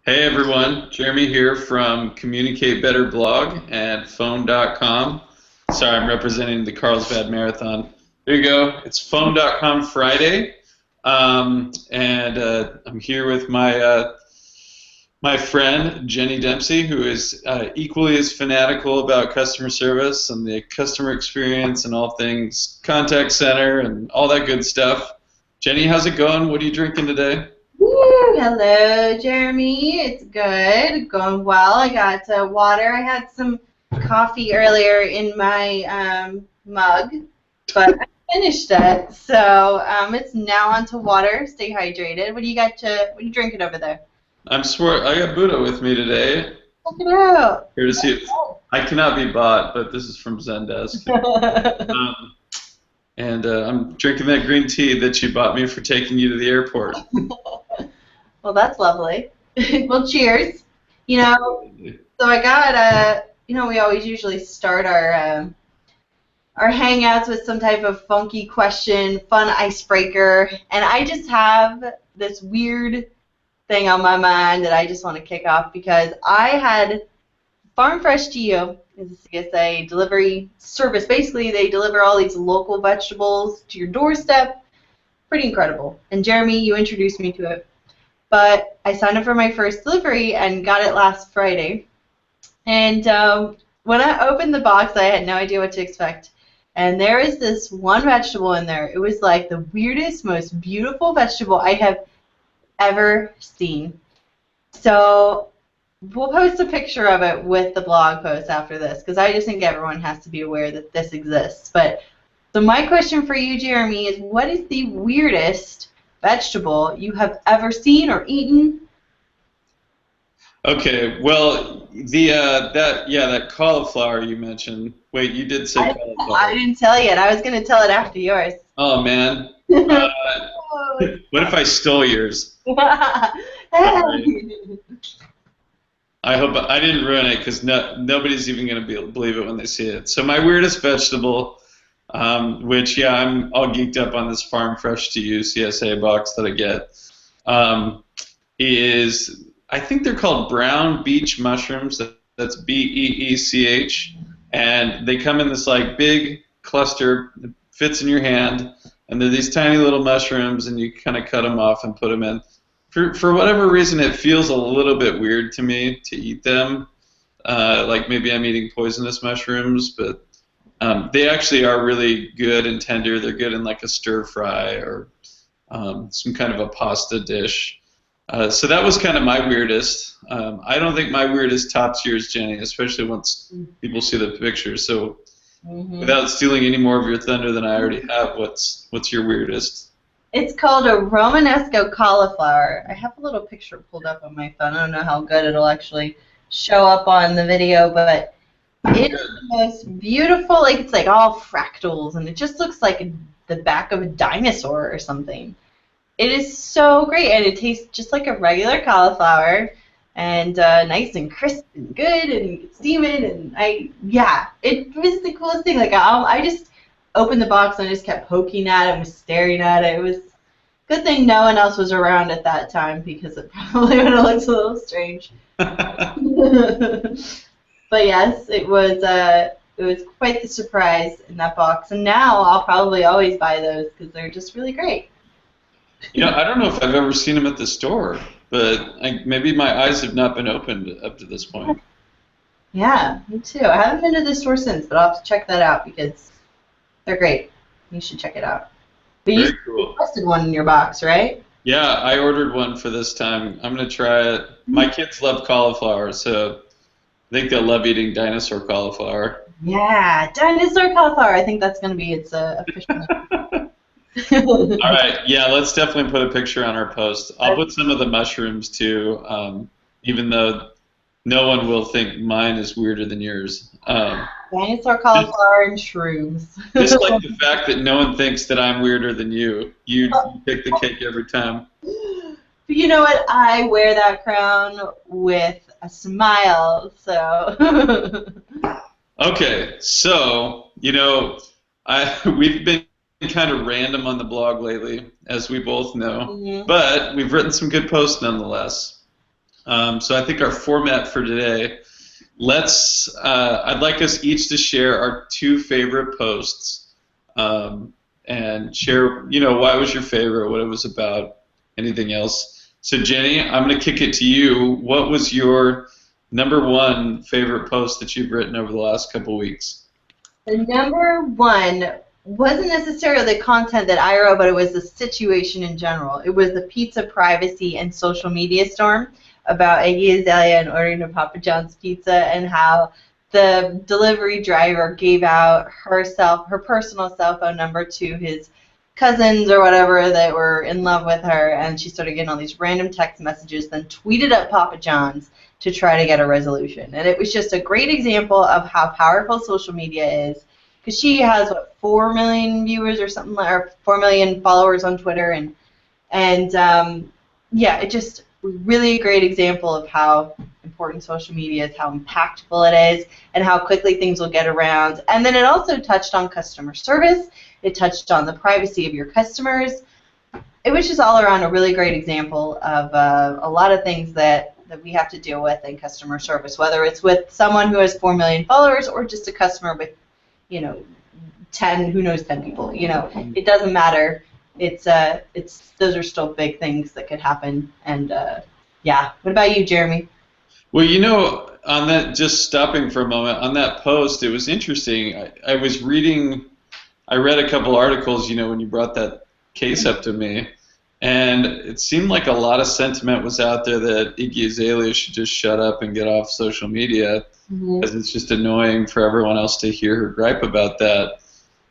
Hey everyone, Jeremy here from Communicate Better blog and phone.com. Sorry, I'm representing the Carlsbad Marathon. There you go. It's phone.com Friday. And I'm here with my friend Jenny Dempsey, who is equally as fanatical about customer service and the customer experience and all things contact center and all that good stuff. Jenny, how's it going? What are you drinking today? Woo! Hello, Jeremy. It's good. Going well. I got water. I had some coffee earlier in my mug, but I finished it. So it's now on to water. Stay hydrated. What are you drinking over there? I got Buddha with me today. Check it out. Here to see if I cannot be bought, but this is from Zendesk. Um, and I'm drinking that green tea that you bought me for taking you to the airport. Well, that's lovely. Well, cheers. You know, so I got we always usually start our hangouts with some type of funky question, fun icebreaker, and I just have this weird thing on my mind that I just want to kick off because I had Farm Fresh to You is a CSA delivery service. Basically, they deliver all these local vegetables to your doorstep. Pretty incredible. And Jeremy, you introduced me to it. But I signed up for my first delivery and got it last Friday. And when I opened the box, I had no idea what to expect. And there is this one vegetable in there. It was like the weirdest, most beautiful vegetable I have ever seen. So we'll post a picture of it with the blog post after this because I just think everyone has to be aware that this exists. So my question for you, Jeremy, is what is the weirdest vegetable you have ever seen or eaten? Okay, well, that cauliflower you mentioned. Wait, you did say I cauliflower. didn't tell you, and I was going to tell it after yours. Oh man, what if I stole yours? I hope I didn't ruin it because nobody's even going to believe it when they see it. So my weirdest vegetable, which I'm all geeked up on this Farm Fresh to You CSA box that I get, is I think they're called brown beech mushrooms. That's Beech, and they come in this like big cluster that fits in your hand, and they're these tiny little mushrooms, and you kind of cut them off and put them in. For whatever reason, it feels a little bit weird to me to eat them. Like maybe I'm eating poisonous mushrooms, but they actually are really good and tender. They're good in like a stir fry or some kind of a pasta dish. So that was kind of my weirdest. I don't think my weirdest tops yours, Jenny, especially once people see the picture. So without stealing any more of your thunder than I already have, what's your weirdest? It's called a Romanesco cauliflower. I have a little picture pulled up on my phone. I don't know how good it'll actually show up on the video, but it is the most beautiful, like it's like all fractals, and it just looks like the back of a dinosaur or something. It is so great, and it tastes just like a regular cauliflower, and nice and crisp and good, and steaming, and it was the coolest thing. Like I just opened the box and I just kept poking at it and staring at it. It was good thing no one else was around at that time because it probably would have looked a little strange. But yes, it was quite the surprise in that box, and now I'll probably always buy those because they're just really great. I don't know if I've ever seen them at the store, but maybe my eyes have not been opened up to this point. Yeah, me too. I haven't been to the store since, but I'll have to check that out because they're great. You should check it out. But you requested one in your box, right? Yeah, I ordered one for this time. I'm going to try it. My kids love cauliflower, so I think they'll love eating dinosaur cauliflower. Yeah, dinosaur cauliflower. I think that's going to be its official name. All right, yeah, let's definitely put a picture on our post. I'll put some of the mushrooms too, even though no one will think mine is weirder than yours. Dinosaur cauliflower and shrooms. Just like the fact that no one thinks that I'm weirder than you. You pick the cake every time. But you know what? I wear that crown with a smile, so. Okay, so, we've been kind of random on the blog lately, as we both know, but we've written some good posts nonetheless. So I think our format for today, I'd like us each to share our two favorite posts, and share, why was your favorite, what it was about, anything else. So Jenny, I'm going to kick it to you. What was your number one favorite post that you've written over the last couple weeks? The number one wasn't necessarily the content that I wrote, but it was the situation in general. It was the pizza privacy and social media storm about Iggy Azalea and ordering a Papa John's pizza, and how the delivery driver gave out her personal cell phone number to his cousins or whatever that were in love with her, and she started getting all these random text messages, then tweeted at Papa John's to try to get a resolution. And it was just a great example of how powerful social media is, because she has, what, 4 million viewers or something, or 4 million followers on Twitter, and yeah, it just really a great example of how important social media is, how impactful it is, and how quickly things will get around. And then it also touched on customer service. It touched on the privacy of your customers. It was just all around a really great example of a lot of things that we have to deal with in customer service, whether it's with someone who has 4 million followers or just a customer with, 10, who knows, 10 people. It doesn't matter. It's those are still big things that could happen. And yeah. What about you, Jeremy? Well, on that, just stopping for a moment, on that post, it was interesting. I was reading, I read a couple articles, when you brought that case up to me, and it seemed like a lot of sentiment was out there that Iggy Azalea should just shut up and get off social media, because it's just annoying for everyone else to hear her gripe about that.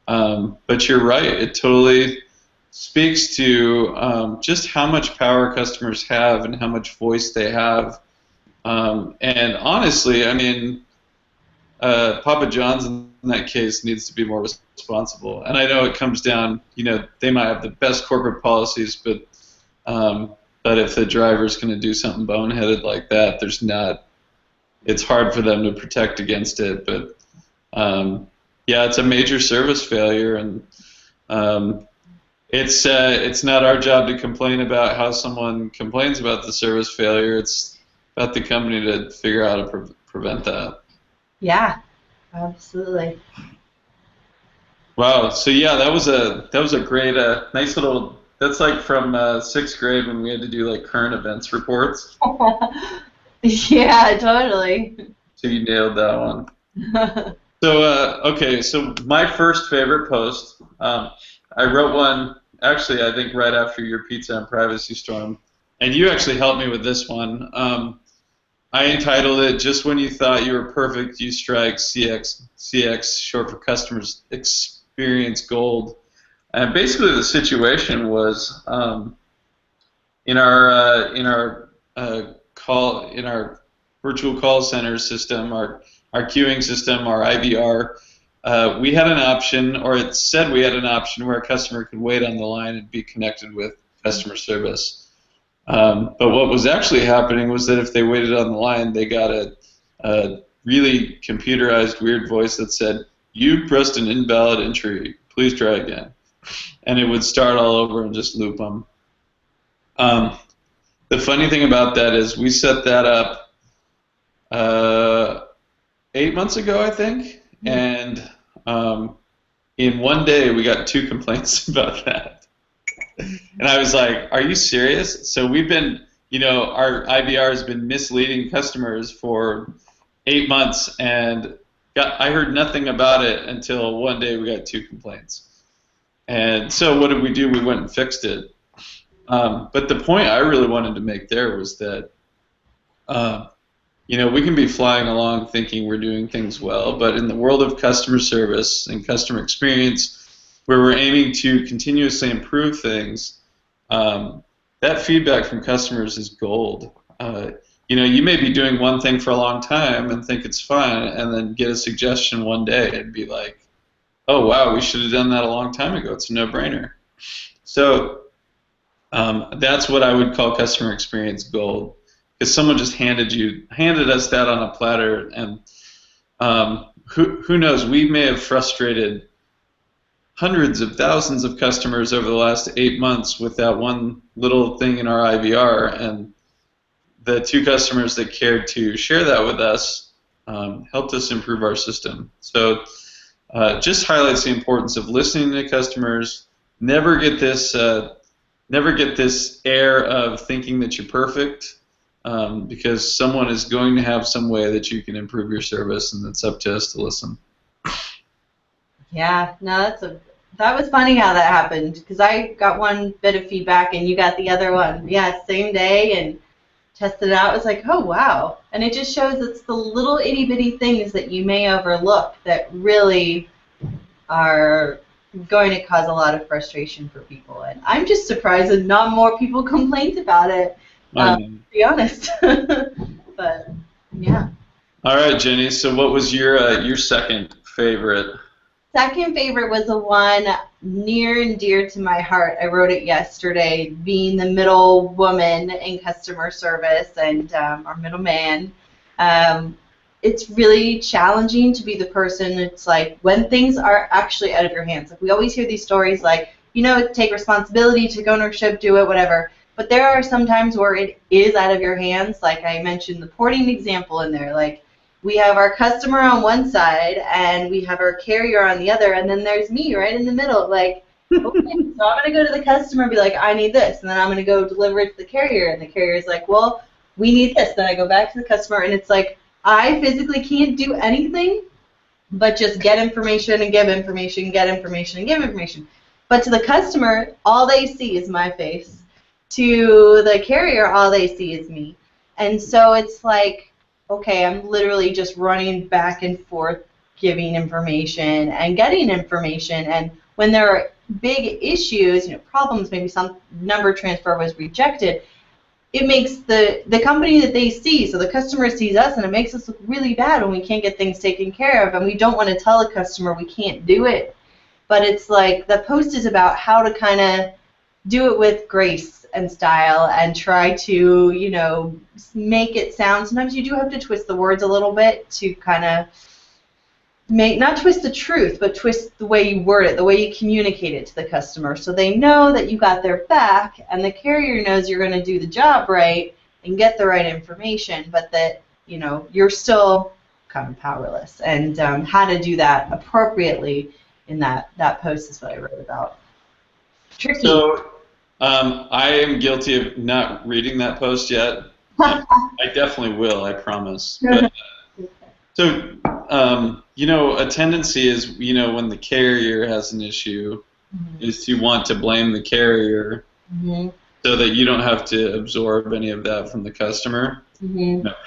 But you're right, it totally speaks to just how much power customers have and how much voice they have. And honestly, I mean, Papa John's in that case needs to be more responsible. And I know it comes down, they might have the best corporate policies, but if the driver's going to do something boneheaded like that, it's hard for them to protect against it. But yeah, it's a major service failure, and it's not our job to complain about how someone complains about the service failure. It's about the company to figure out how to prevent that. Yeah, absolutely. Wow. So yeah, that was a great, nice little. That's like from 6th grade when we had to do like current events reports. Yeah, totally. So you nailed that one. So okay, so my first favorite post, I wrote one actually I think right after your pizza and privacy storm, and you actually helped me with this one. I entitled it "Just When You Thought You Were Perfect, You Strike CX, short for Customers Experience Gold." And basically, the situation was in our virtual call center system, our queuing system, our IVR. We had an option, or it said we had an option, where a customer could wait on the line and be connected with customer service. But what was actually happening was that if they waited on the line, they got a really computerized weird voice that said, "You pressed an invalid entry. Please try again." And it would start all over and just loop them. The funny thing about that is we set that up 8 months ago, I think, and in one day we got 2 complaints about that. And I was like, "Are you serious?" So we've been, our IVR has been misleading customers for 8 months, and I heard nothing about it until one day we got 2 complaints. And so what did we do? We went and fixed it. But the point I really wanted to make there was that, we can be flying along thinking we're doing things well, but in the world of customer service and customer experience, where we're aiming to continuously improve things, that feedback from customers is gold. You may be doing one thing for a long time and think it's fine, and then get a suggestion one day and be like, "Oh wow, we should have done that a long time ago. It's a no-brainer." So that's what I would call customer experience gold, because someone just handed us that on a platter, and who knows? We may have frustrated hundreds of thousands of customers over the last 8 months with that one little thing in our IVR, and the two customers that cared to share that with us helped us improve our system. So just highlights the importance of listening to customers. Never get this air of thinking that you're perfect, because someone is going to have some way that you can improve your service, and it's up to us to listen. Yeah, no, that was funny how that happened, because I got one bit of feedback and you got the other one. Yeah, same day, and tested it out. It was like, oh wow, and it just shows it's the little itty bitty things that you may overlook that really are going to cause a lot of frustration for people. And I'm just surprised that not more people complained about it. To be honest, but yeah. All right, Jenny. So, what was your second favorite? Second favorite was the one near and dear to my heart. I wrote it yesterday, being the middle woman in customer service and our middleman. It's really challenging to be the person. It's like when things are actually out of your hands. Like we always hear these stories like, take responsibility, take ownership, do it, whatever. But there are some times where it is out of your hands. Like I mentioned the porting example in there. Like we have our customer on one side and we have our carrier on the other, and then there's me right in the middle. Like, okay, so I'm going to go to the customer and be like, I need this, and then I'm going to go deliver it to the carrier, and the carrier's like, well, we need this. Then I go back to the customer, and it's like I physically can't do anything but just get information and give information, get information and give information. But to the customer, all they see is my face. To the carrier, all they see is me. And so it's like, okay, I'm literally just running back and forth giving information and getting information. And when there are big issues, problems, maybe some number transfer was rejected, it makes the company that they see, so the customer sees us, and it makes us look really bad when we can't get things taken care of, and we don't want to tell the customer we can't do it. But it's like the post is about how to kind of do it with grace and style and try to, make it sound. Sometimes you do have to twist the words a little bit to kind of not twist the truth, but twist the way you word it, the way you communicate it to the customer, so they know that you got their back, and the carrier knows you're going to do the job right and get the right information, but that you're still kind of powerless. And how to do that appropriately in that post is what I wrote about. Tricky. So I am guilty of not reading that post yet. I definitely will, I promise. But, so, a tendency is, when the carrier has an issue, is to want to blame the carrier so that you don't have to absorb any of that from the customer,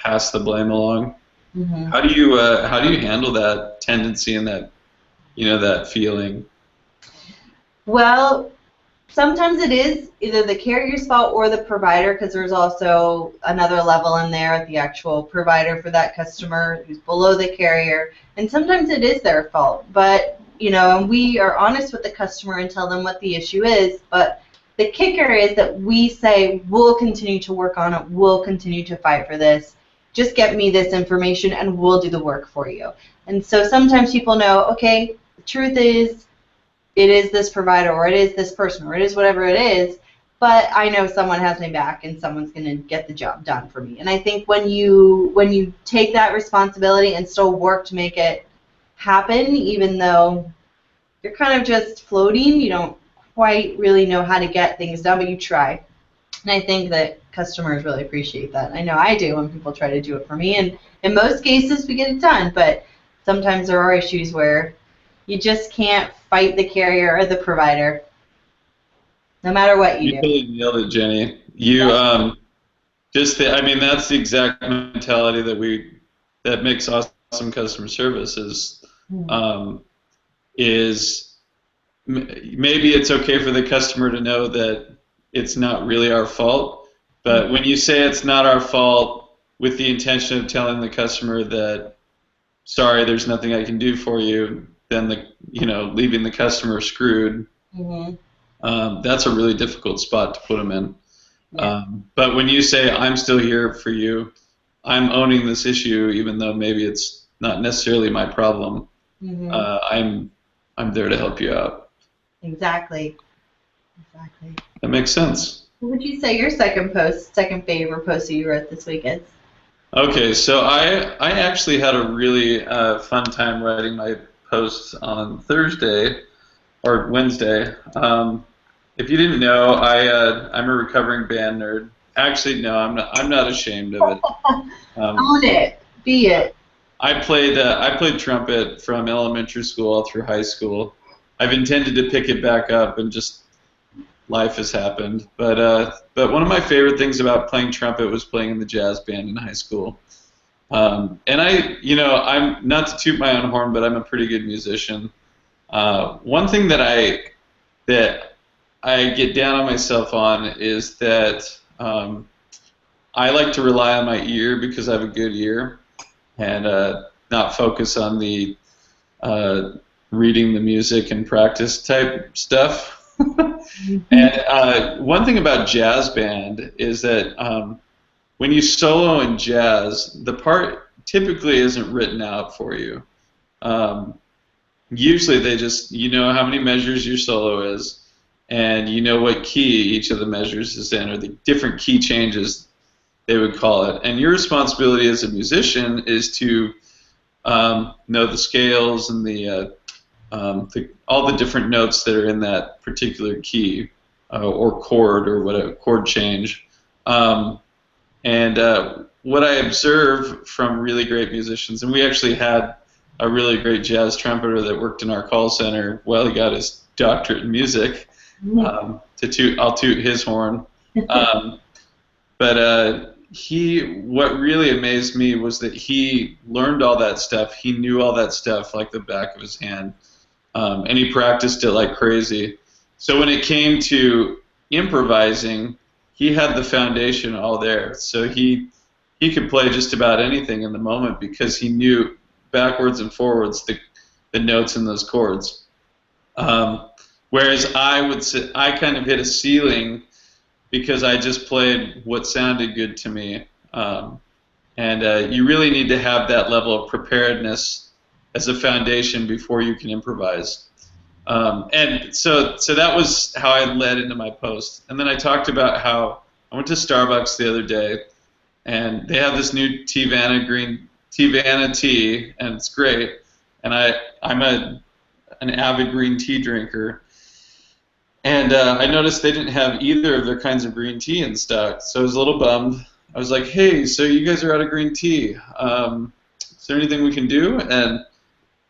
pass the blame along. How do you handle that tendency and that, that feeling? Well, sometimes it is either the carrier's fault or the provider, because there's also another level in there, the actual provider for that customer who's below the carrier. And sometimes it is their fault. But, and we are honest with the customer and tell them what the issue is. But the kicker is that we say, we'll continue to work on it, we'll continue to fight for this. Just get me this information and we'll do the work for you. And so sometimes people know, okay, the truth is, it is this provider, or it is this person, or it is whatever it is, but I know someone has my back and someone's going to get the job done for me. And I think when you take that responsibility and still work to make it happen, even though you're kind of just floating, you don't quite really know how to get things done, but you try. And I think that customers really appreciate that. I know I do when people try to do it for me, and in most cases we get it done, but sometimes there are issues where you just can't fight the carrier or the provider, no matter what you do. You totally nailed it, Jenny. You that's the exact mentality that makes awesome customer service. Is maybe it's okay for the customer to know that it's not really our fault, but when you say it's not our fault with the intention of telling the customer that, sorry, there's nothing I can do for you, then leaving the customer screwed. That's a really difficult spot to put them in. Yeah. But when you say, I'm still here for you, I'm owning this issue, even though maybe it's not necessarily my problem, I'm there to help you out. Exactly. That makes sense. What would you say your second favorite post that you wrote this week is? Okay, so I actually had a really fun time writing my posts on Thursday or Wednesday. If you didn't know, I'm a recovering band nerd. Actually, no, I'm not ashamed of it. Own it. Be it. I played trumpet from elementary school all through high school. I've intended to pick it back up, and just life has happened. But one of my favorite things about playing trumpet was playing in the jazz band in high school. And I'm not to toot my own horn, but I'm a pretty good musician. One thing that I get down on myself on is that I like to rely on my ear because I have a good ear, and not focus on the reading the music and practice type stuff. And one thing about jazz band is that when you solo in jazz, the part typically isn't written out for you. Usually they just, you know how many measures your solo is, and you know what key each of the measures is in, or the different key changes they would call it. And your responsibility as a musician is to know the scales and all the different notes that are in that particular key or chord or whatever chord change. And what I observe from really great musicians, and we actually had a really great jazz trumpeter that worked in our call center while he got his doctorate in music. I'll toot his horn. But what really amazed me was that he learned all that stuff. He knew all that stuff like the back of his hand, and he practiced it like crazy. So when it came to improvising, he had the foundation all there. So he could play just about anything in the moment because he knew backwards and forwards the notes in those chords. Whereas I kind of hit a ceiling because I just played what sounded good to me. And you really need to have that level of preparedness as a foundation before you can improvise. And so that was how I led into my post. And then I talked about how I went to Starbucks the other day, and they have this new Tivana tea, and it's great. And I'm an avid green tea drinker. And I noticed they didn't have either of their kinds of green tea in stock, so I was a little bummed. I was like, hey, so you guys are out of green tea. Is there anything we can do? And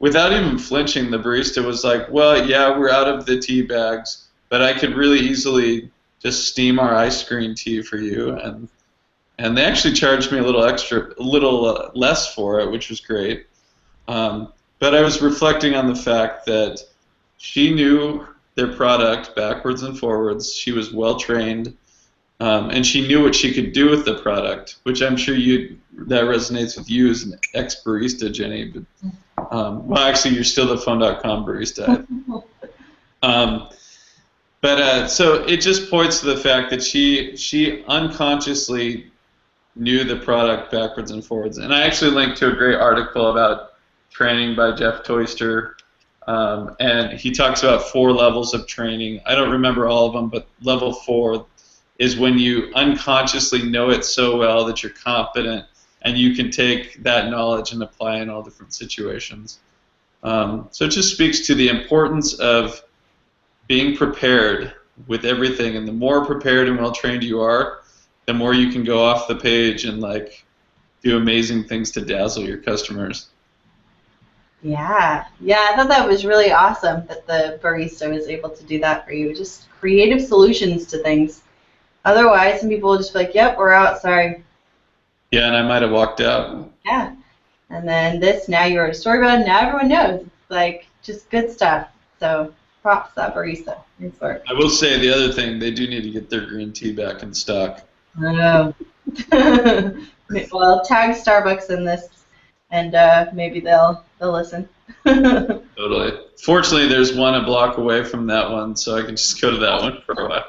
without even flinching, the barista was like, well, yeah, we're out of the tea bags, but I could really easily just steam our iced green tea for you. And they actually charged me a little less for it, which was great. But I was reflecting on the fact that she knew their product backwards and forwards. She was well trained, and she knew what she could do with the product, which I'm sure that resonates with you as an ex-barista, Jenny. But, well, actually, you're still the Phone.com barista. So it just points to the fact that she unconsciously knew the product backwards and forwards. And I actually linked to a great article about training by Jeff Toyster. And he talks about 4 levels of training. I don't remember all of them, but level 4 is when you unconsciously know it so well that you're confident and you can take that knowledge and apply it in all different situations. So it just speaks to the importance of being prepared with everything. And the more prepared and well-trained you are, the more you can go off the page and do amazing things to dazzle your customers. Yeah, I thought that was really awesome that the barista was able to do that for you. Just creative solutions to things. Otherwise, some people will just be like, yep, we're out, sorry. Yeah, and I might have walked out. Yeah. And then now you wrote a story about it, now everyone knows. It's just good stuff. So props to that barista. Nice work. I will say the other thing, they do need to get their green tea back in stock. I know. Well, tag Starbucks in this, and maybe they'll listen. Totally. Fortunately, there's one a block away from that one, so I can just go to that one for a while.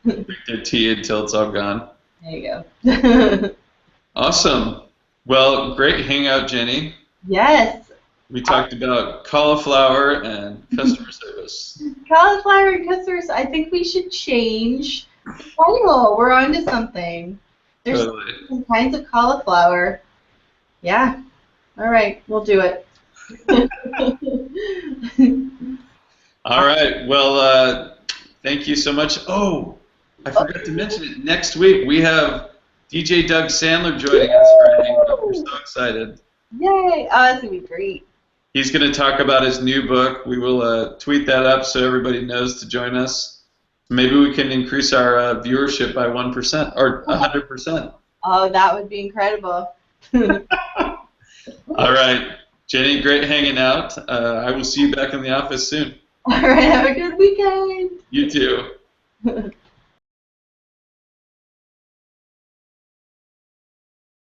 Drink their tea until it's all gone. There you go. Awesome. Well, great hangout, Jenny. Yes. We talked about cauliflower and customer service. Cauliflower and customers, I think we should change Oh, we're on to something. There's Totally. some kinds of cauliflower. Yeah. All right, we'll do it. All right. Well, thank you so much. Oh, I forgot to mention it. Next week we have DJ Doug Sandler joining us for a hangout. We're so excited. Yay! Oh, that's gonna be great. He's going to talk about his new book. We will tweet that up so everybody knows to join us. Maybe we can increase our viewership by 1% or 100%. Oh, that would be incredible. All right. Jenny, great hanging out. I will see you back in the office soon. All right, have a good weekend. You too.